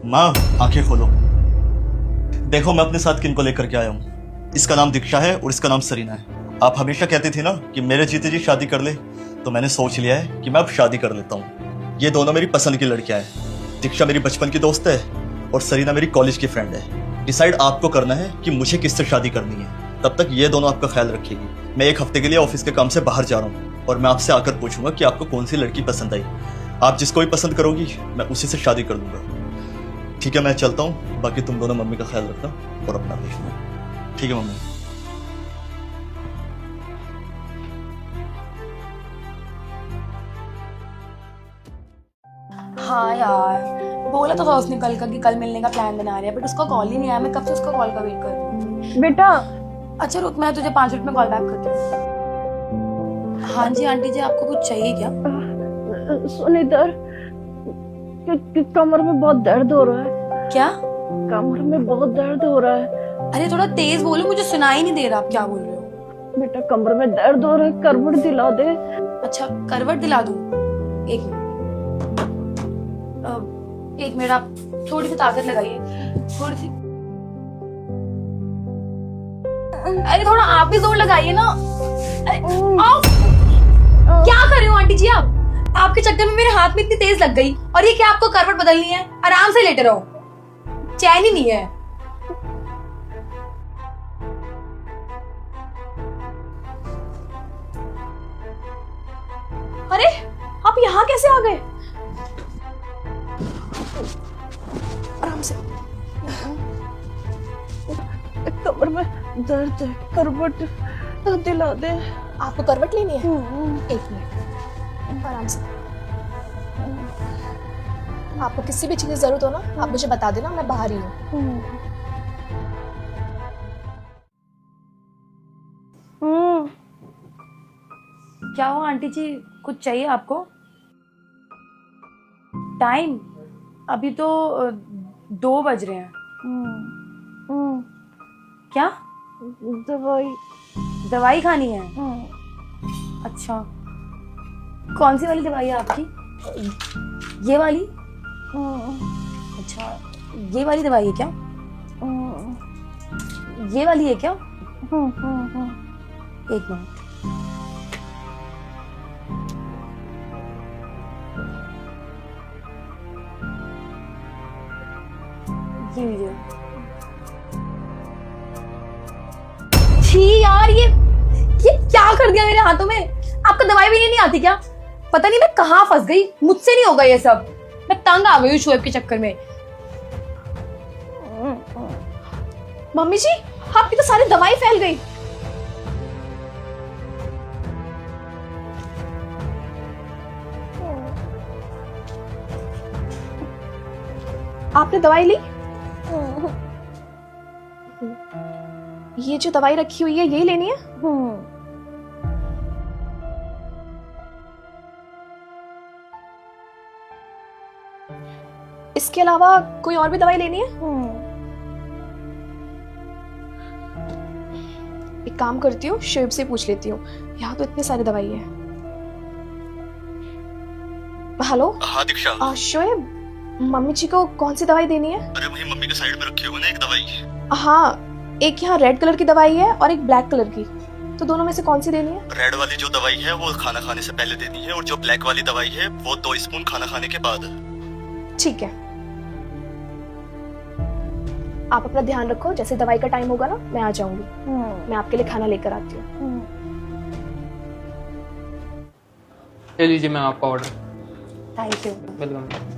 माँ, आंखें खोलो। देखो मैं अपने साथ किनको लेकर के आया हूँ। इसका नाम दीक्षा है और इसका नाम सरीना है। आप हमेशा कहती थी ना कि मेरे जीते जी शादी कर ले, तो मैंने सोच लिया है कि मैं अब शादी कर लेता हूँ। ये दोनों मेरी पसंद की लड़कियां हैं। दीक्षा मेरी बचपन की दोस्त है और सरीना मेरी कॉलेज की फ्रेंड है। डिसाइड आपको करना है कि मुझे किससे शादी करनी है। तब तक ये दोनों आपका ख्याल रखेगी। मैं 1 हफ्ते के लिए ऑफिस के काम से बाहर जा रहा हूँ और मैं आपसे आकर पूछूंगा कि आपको कौन सी लड़की पसंद आई। आप जिसको भी पसंद करोगी मैं उसी से शादी कर दूंगा। ठीक है, मैं चलता हूँ। बाकी तुम दोनों मम्मी का ख्याल रखना और अपना देखना। ठीक है मम्मी। हाँ यार, बोला तो था उसने कल का कि कल मिलने का प्लान बना रहे हैं, बट उसका कॉल ही नहीं आया। मैं कब से उसका कॉल का वेट कर रही हूँ। बेटा अच्छा रुक, मैं तुझे 5 मिनट में कॉल बैक करती हूँ। हाँ जी आंटी जी, आपको कुछ चाहिए क्या? सुन इधर, कमर में बहुत दर्द हो रहा है। क्या? कमर में बहुत दर्द हो रहा है। अरे थोड़ा तेज बोलो, मुझे सुनाई नहीं दे रहा आप क्या बोल रहे हो। बेटा कमर में दर्द हो रहा है, करवट दिला दे। अच्छा करवट दिला दूँ? एक मिनट, एक मिनट, आप थोड़ी सी ताकत लगाइए, थोड़ी सी। अरे थोड़ा आप भी जोर लगाइए ना। अरे, आओ। क्या कर रहे हो आंटी जी आप? आपके चक्कर में मेरे हाथ में इतनी तेज लग गई। और ये क्या आपको करवट बदलनी है? आराम से लेटे रहो, चैन ही नहीं है। अरे आप यहाँ कैसे आ गए? आराम से। कमर में दर्द है, करवट दिला दे। आपको करवट लेनी है? एक मिनट, आराम से। आपको किसी भी चीज की जरूरत हो ना, आप मुझे बता देना, मैं बाहर ही हूँ। क्या हुआ आंटी जी, कुछ चाहिए आपको? टाइम अभी तो 2 बज रहे हैं। क्या दवाई खानी है? अच्छा, कौन सी वाली दवाई है आपकी? ये वाली? अच्छा, ये वाली दवाई है क्या? ये वाली है क्या? एक मिनट। ये लीजिए। छी यार, ये क्या कर दिया मेरे हाथों में? आपको दवाई भी नहीं आती क्या? पता नहीं मैं कहाँ फंस गई, मुझसे नहीं होगा ये सब। मैं तंग आ गई हूँ शोएब के चक्कर में। मम्मी जी, आपकी तो सारी दवाई फैल गई। आपने दवाई ली? ये जो दवाई रखी हुई है यही लेनी है? इसके अलावा कोई और भी दवाई लेनी है? एक काम करती हूँ, शोएब से पूछ लेती हूँ। यहाँ तो इतनी सारी दवाई है। हेलो। हाँ दीक्षा। शोएब, मम्मी जी को कौन सी दवाई देनी है? अरे वही मम्मी के साइड में रखी हुई ना एक दवाई। हाँ, एक यहाँ रेड कलर की दवाई है और एक ब्लैक कलर की, तो दोनों में से कौन सी देनी है? रेड वाली जो दवाई है वो खाना खाने से पहले देनी है और जो ब्लैक वाली दवाई है वो 2 स्पून खाना खाने के बाद। ठीक है, आप अपना ध्यान रखो। जैसे दवाई का टाइम होगा ना, मैं आ जाऊंगी। मैं आपके लिए खाना लेकर आती हूँ। ले लीजिए मैम आपका ऑर्डर। Thank you. वेलकम।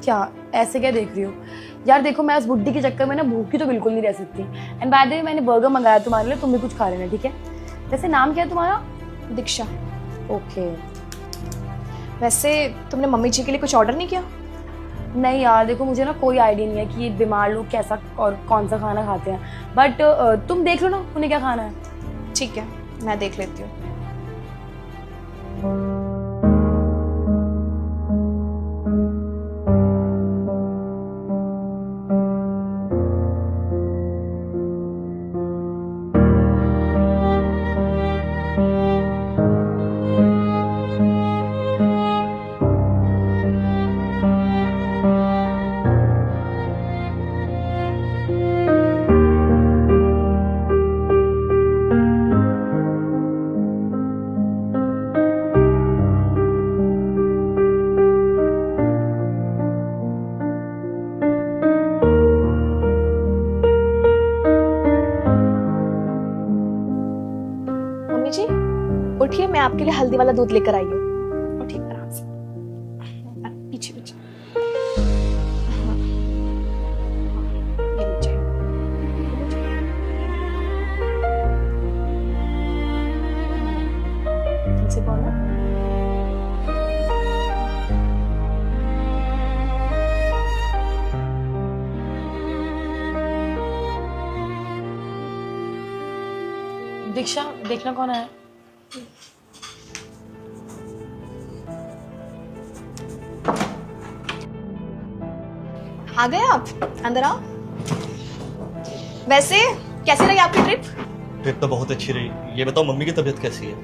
क्या ऐसे क्या देख रही हो यार? देखो मैं उस बुड्ढी के चक्कर में ना भूखी तो बिल्कुल नहीं रह सकती। एंड बाय द वे मैंने बर्गर मंगाया तुम्हारे लिए, तुम भी कुछ खा लेना, ठीक है? वैसे नाम क्या है तुम्हारा? दीक्षा। ओके। वैसे तुमने मम्मी जी के लिए कुछ ऑर्डर नहीं किया? नहीं यार, देखो मुझे ना कोई आइडिया नहीं है कि ये बीमार लोग कैसा और कौन सा खाना खाते हैं, बट तुम देख लो ना उन्हें क्या खाना है। ठीक है, मैं देख लेती हूँ। आपके लिए हल्दी वाला दूध लेकर आई हूँ। ठीक आराम से, पीछे पीछे। ये लीजिए। ठीक से बोलो। दीक्षा, देखना कौन है। आ गए आप? अंदर आओ। वैसे कैसी रही आपकी ट्रिप? ट्रिप तो बहुत अच्छी रही। ये बताओ मम्मी की तबीयत कैसी है?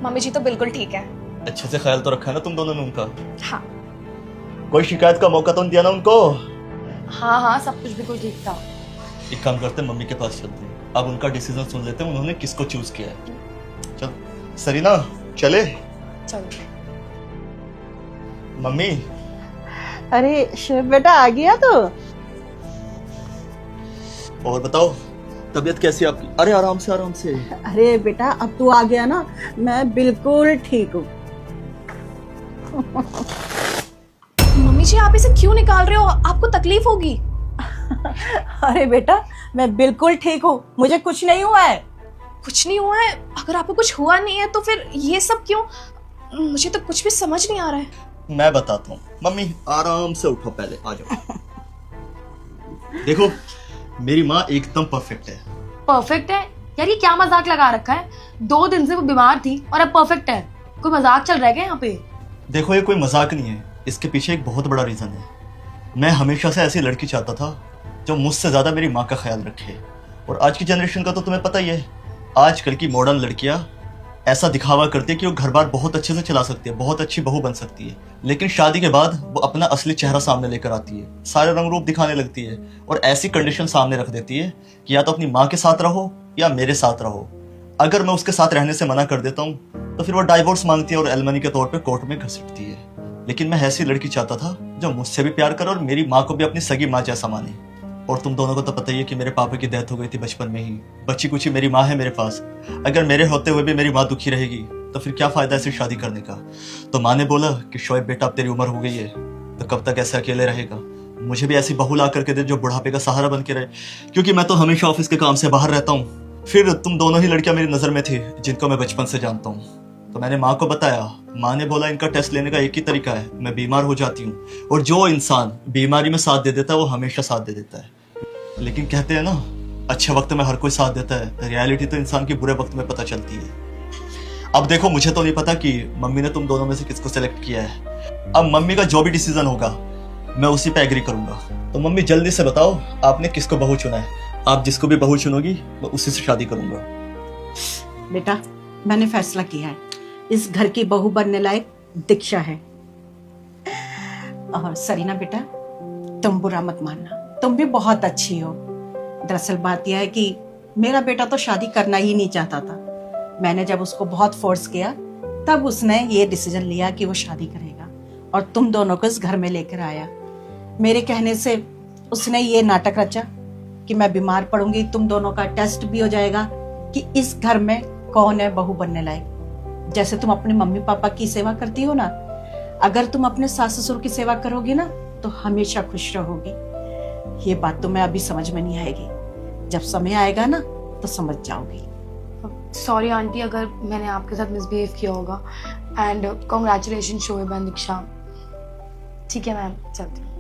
मम्मी जी तो बिल्कुल ठीक है। अच्छे से ख्याल तो रखा है ना तुम दोनों ने उनका? हाँ। कोई शिकायत का मौका तो नहीं दिया ना उनको? हाँ हाँ, सब कुछ बिल्कुल ठीक था। एक काम करते हैं, मम्मी के पास चलते हैं, अब उनका डिसीजन सुन लेते हैं, उन्होंने किसको चूज किया है। चल सरीना, चले। चलो। मम्मी, अरे शिव बेटा आ गया तो। और बताओ तबीयत कैसी है आपकी? अरे आराम से आराम से। अरे बेटा अब तू आ गया ना, मैं बिल्कुल ठीक हूँ। मम्मी जी आप इसे क्यों निकाल रहे हो? आपको तकलीफ होगी। अरे बेटा मैं बिल्कुल ठीक हूँ, मुझे कुछ नहीं हुआ है। कुछ नहीं हुआ है? अगर आपको कुछ हुआ नहीं है तो फिर ये सब क्यों? मुझे तो कुछ भी समझ नहीं आ रहा है। मैं बताता हूँ। मम्मी आराम से उठो, पहले आ जाओ। देखो मेरी माँ एकदम परफेक्ट है। परफेक्ट है? यार ये क्या मजाक लगा रखा है? 2 दिन से वो बीमार थी और अब परफेक्ट है। कोई मजाक चल रहा है क्या यहाँ पे? देखो ये कोई मजाक नहीं है, इसके पीछे एक बहुत बड़ा रीजन है। मैं हमेशा से ऐसी लड़की चाहता था जो मुझसे ज्यादा मेरी माँ का ख्याल रखे। और आज की जनरेशन का तो तुम्हें पता ही है, आजकल की मॉडर्न लड़कियां ऐसा दिखावा करती है कि वो घर बार बहुत अच्छे से चला सकती है, बहुत अच्छी बहू बन सकती है, लेकिन शादी के बाद वो अपना असली चेहरा सामने लेकर आती है, सारे रंग रूप दिखाने लगती है और ऐसी कंडीशन सामने रख देती है कि या तो अपनी माँ के साथ रहो या मेरे साथ रहो। अगर मैं उसके साथ रहने से मना कर देता हूँ तो फिर वो डाइवोर्स मांगती है और एलमनी के तौर पर कोर्ट में घसीटती है। लेकिन मैं ऐसी लड़की चाहता था जो मुझसे भी प्यार करे और मेरी माँ को भी अपनी सगी माँ जैसा माने। और तुम दोनों को तो पता ही है कि मेरे पापा की डेथ हो गई थी बचपन में ही। बच्ची कुछ मेरी माँ है मेरे पास। अगर मेरे होते हुए भी मेरी माँ दुखी रहेगी तो फिर क्या फायदा ऐसी शादी करने का। तो माँ ने बोला कि शोएब बेटा अब तेरी उम्र हो गई है तो कब तक ऐसे अकेले रहेगा, मुझे भी ऐसी बहू ला करके दे जो बुढ़ापे का सहारा बन के रहे, क्योंकि मैं तो हमेशा ऑफिस के काम से बाहर रहता हूँ। फिर तुम दोनों ही लड़कियां मेरी नजर में थी जिनको मैं बचपन से जानता हूँ। तो मैंने माँ को बताया, माँ ने बोला इनका टेस्ट लेने का एक ही तरीका है, मैं बीमार हो जाती हूँ और जो इंसान बीमारी में साथ दे देता है वो हमेशा साथ दे देता है। लेकिन कहते हैं ना अच्छे वक्त में हर कोई साथ देता है, रियलिटी तो इंसान के बुरे वक्त में पता चलती है। अब देखो मुझे तो नहीं पता कि मम्मी ने तुम दोनों में से किसको सेलेक्ट किया है। अब मम्मी का जो भी डिसीजन होगा मैं उसी पे एग्री करूंगा। तो मम्मी जल्दी से बताओ आपने किसको बहू चुना है? आप जिसको भी बहू चुनोगी मैं उसी से शादी करूंगा। बेटा मैंने फैसला किया है, इस घर की बहू बनने लायक दीक्षा है। और सरीना बेटा तुम बुरा मत मानना, तुम भी बहुत अच्छी हो। दरअसल बात यह है कि मेरा बेटा तो शादी करना ही नहीं चाहता था। मैंने जब उसको बहुत फोर्स किया तब उसने ये डिसीजन लिया कि वो शादी करेगा और तुम दोनों को इस घर में लेकर आया। मेरे कहने से उसने ये नाटक रचा कि मैं बीमार पड़ूंगी, तुम दोनों का टेस्ट भी हो जाएगा कि इस घर में कौन है बहू बनने लायक। जैसे तुम अपने मम्मी पापा की सेवा करती हो ना, अगर तुम अपने सास ससुर की सेवा करोगी ना तो हमेशा खुश रहोगी। ये बात तो मैं अभी समझ में नहीं आएगी, जब समय आएगा ना तो समझ जाओगी। सॉरी आंटी अगर मैंने आपके साथ मिसबिहेव किया होगा। एंड कॉन्ग्रेचुलेशन शोएब एंड दीक्षा। ठीक है मैम, चलती हूँ।